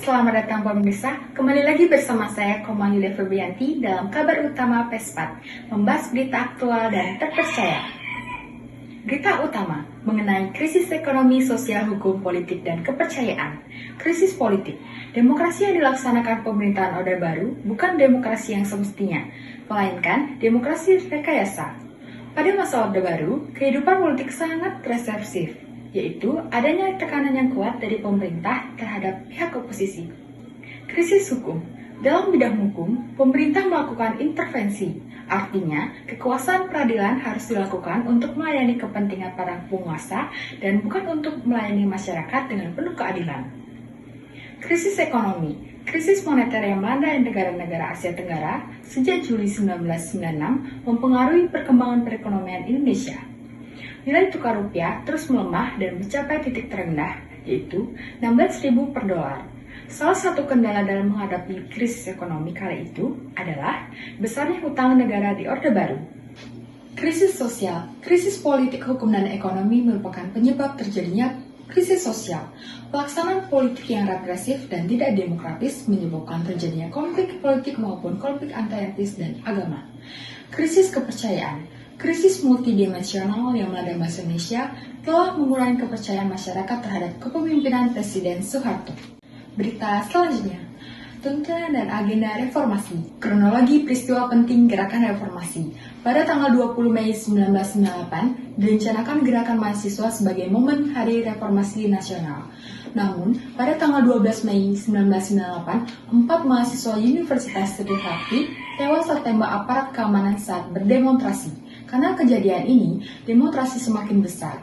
Selamat datang pemirsa, kembali lagi bersama saya Koma Yulia Febrianti dalam kabar utama Pespat, membahas berita aktual dan terpercaya. Berita utama mengenai krisis ekonomi, sosial, hukum, politik, dan kepercayaan. Krisis politik, demokrasi yang dilaksanakan pemerintahan Orde Baru bukan demokrasi yang semestinya, melainkan demokrasi rekayasa. Pada masa Orde Baru, kehidupan politik sangat reseptif, yaitu adanya tekanan yang kuat dari pemerintah terhadap pihak oposisi. Krisis hukum. Dalam bidang hukum, pemerintah melakukan intervensi. Artinya, kekuasaan peradilan harus dilakukan untuk melayani kepentingan para penguasa dan bukan untuk melayani masyarakat dengan penuh keadilan. Krisis ekonomi. Krisis moneter yang melanda negara-negara Asia Tenggara sejak Juli 1996 mempengaruhi perkembangan perekonomian Indonesia. Nilai tukar rupiah terus melemah dan mencapai titik terendah, yaitu 16.000 per dolar. Salah satu kendala dalam menghadapi krisis ekonomi kala itu adalah besarnya hutang negara di Orde Baru. Krisis sosial, krisis politik, hukum, dan ekonomi merupakan penyebab terjadinya krisis sosial. Pelaksanaan politik yang represif dan tidak demokratis menyebabkan terjadinya konflik politik maupun konflik antar etnis dan agama. Krisis kepercayaan. Krisis multidimensional yang melanda bangsa Indonesia telah mengurangi kepercayaan masyarakat terhadap kepemimpinan Presiden Soeharto. Berita selanjutnya, tuntunan dan agenda reformasi. Kronologi peristiwa penting gerakan reformasi. Pada tanggal 20 Mei 1998, direncanakan gerakan mahasiswa sebagai momen Hari Reformasi Nasional. Namun, pada tanggal 12 Mei 1998, 4 mahasiswa Universitas Trisakti tewas tertembak aparat keamanan saat berdemonstrasi. Karena kejadian ini, demonstrasi semakin besar.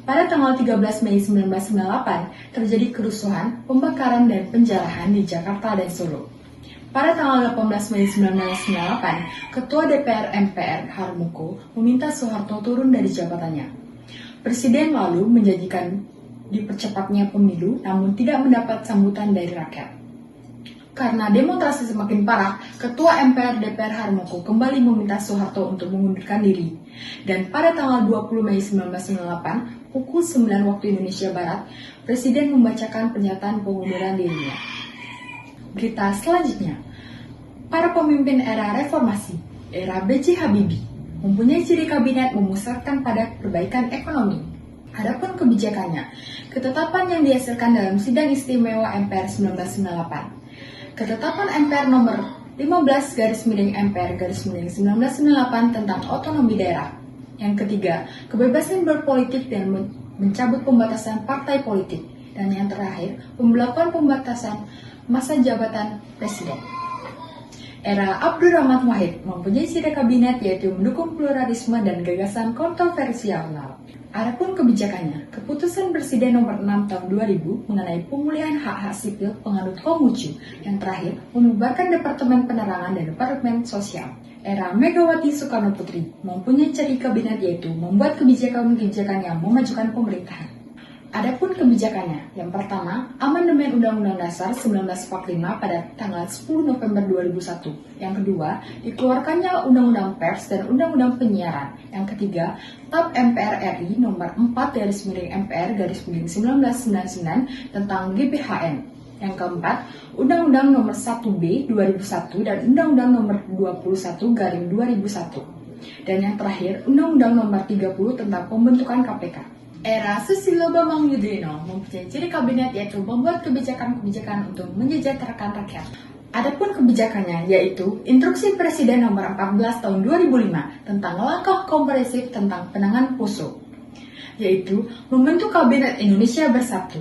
Pada tanggal 13 Mei 1998, terjadi kerusuhan, pembakaran, dan penjarahan di Jakarta dan Solo. Pada tanggal 18 Mei 1998, Ketua DPR MPR Harmoko meminta Soeharto turun dari jabatannya. Presiden lalu menjanjikan dipercepatnya pemilu, namun tidak mendapat sambutan dari rakyat. Karena demonstrasi semakin parah, Ketua MPR DPR Harmoko kembali meminta Soeharto untuk mengundurkan diri. Dan pada tanggal 20 Mei 1998, pukul 9 waktu Indonesia Barat, Presiden membacakan pernyataan pengunduran dirinya. Berita selanjutnya, para pemimpin era reformasi, era B.J. Habibie, mempunyai ciri kabinet memusatkan pada perbaikan ekonomi. Adapun kebijakannya, ketetapan yang dihasilkan dalam sidang istimewa MPR 1998. Ketetapan MPR nomor 15/MPR/1998 tentang otonomi daerah. Yang ketiga, kebebasan berpolitik dan mencabut pembatasan partai politik. Dan yang terakhir, pembelakuan pembatasan masa jabatan presiden. Era Abdurrahman Wahid mempunyai ciri kabinet yaitu mendukung pluralisme dan gagasan kontroversial. Adapun kebijakannya, keputusan Presiden nomor 6 tahun 2000 mengenai pemulihan hak-hak sipil penganut Konghucu. Yang terakhir, membubarkan Departemen Penerangan dan Departemen Sosial. Era Megawati Soekarno Putri mempunyai ciri kabinet yaitu membuat kebijakan-kebijakan yang memajukan pemerintahan. Adapun kebijakannya, yang pertama, amandemen Undang-Undang Dasar 1945 pada tanggal 10 November 2001. Yang kedua, dikeluarkannya Undang-Undang Pers dan Undang-Undang Penyiaran. Yang ketiga, TAP MPR RI nomor 4/MPR/1999 tentang GBHN. Yang keempat, Undang-Undang nomor 1B 2001 dan Undang-Undang nomor 21/2001. Dan yang terakhir, Undang-Undang nomor 30 tentang pembentukan KPK. Era Susilo Bambang Yudhoyono mempunyai ciri kabinet yaitu membuat kebijakan-kebijakan untuk mensejahterakan rakyat. Adapun kebijakannya yaitu Instruksi Presiden nomor 14 tahun 2005 tentang langkah komprehensif tentang penanganan poso, yaitu membentuk Kabinet Indonesia Bersatu,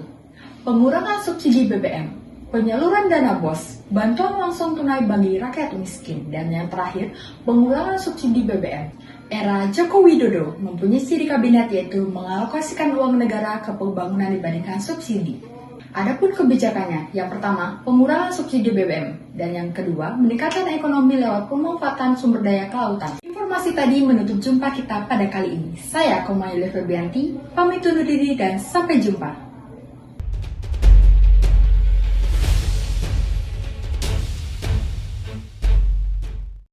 pengurangan subsidi BBM, penyaluran dana BOS, bantuan langsung tunai bagi rakyat miskin, dan yang terakhir, pengurangan subsidi BBM. Era Joko Widodo mempunyai ciri kabinet yaitu mengalokasikan uang negara ke pembangunan dibandingkan subsidi. Adapun kebijakannya, yang pertama, pengurangan subsidi BBM, dan yang kedua, meningkatkan ekonomi lewat pemanfaatan sumber daya kelautan. Informasi tadi menutup jumpa kita pada kali ini. Saya Koma Yulia Febrianti, pamit undur diri dan sampai jumpa.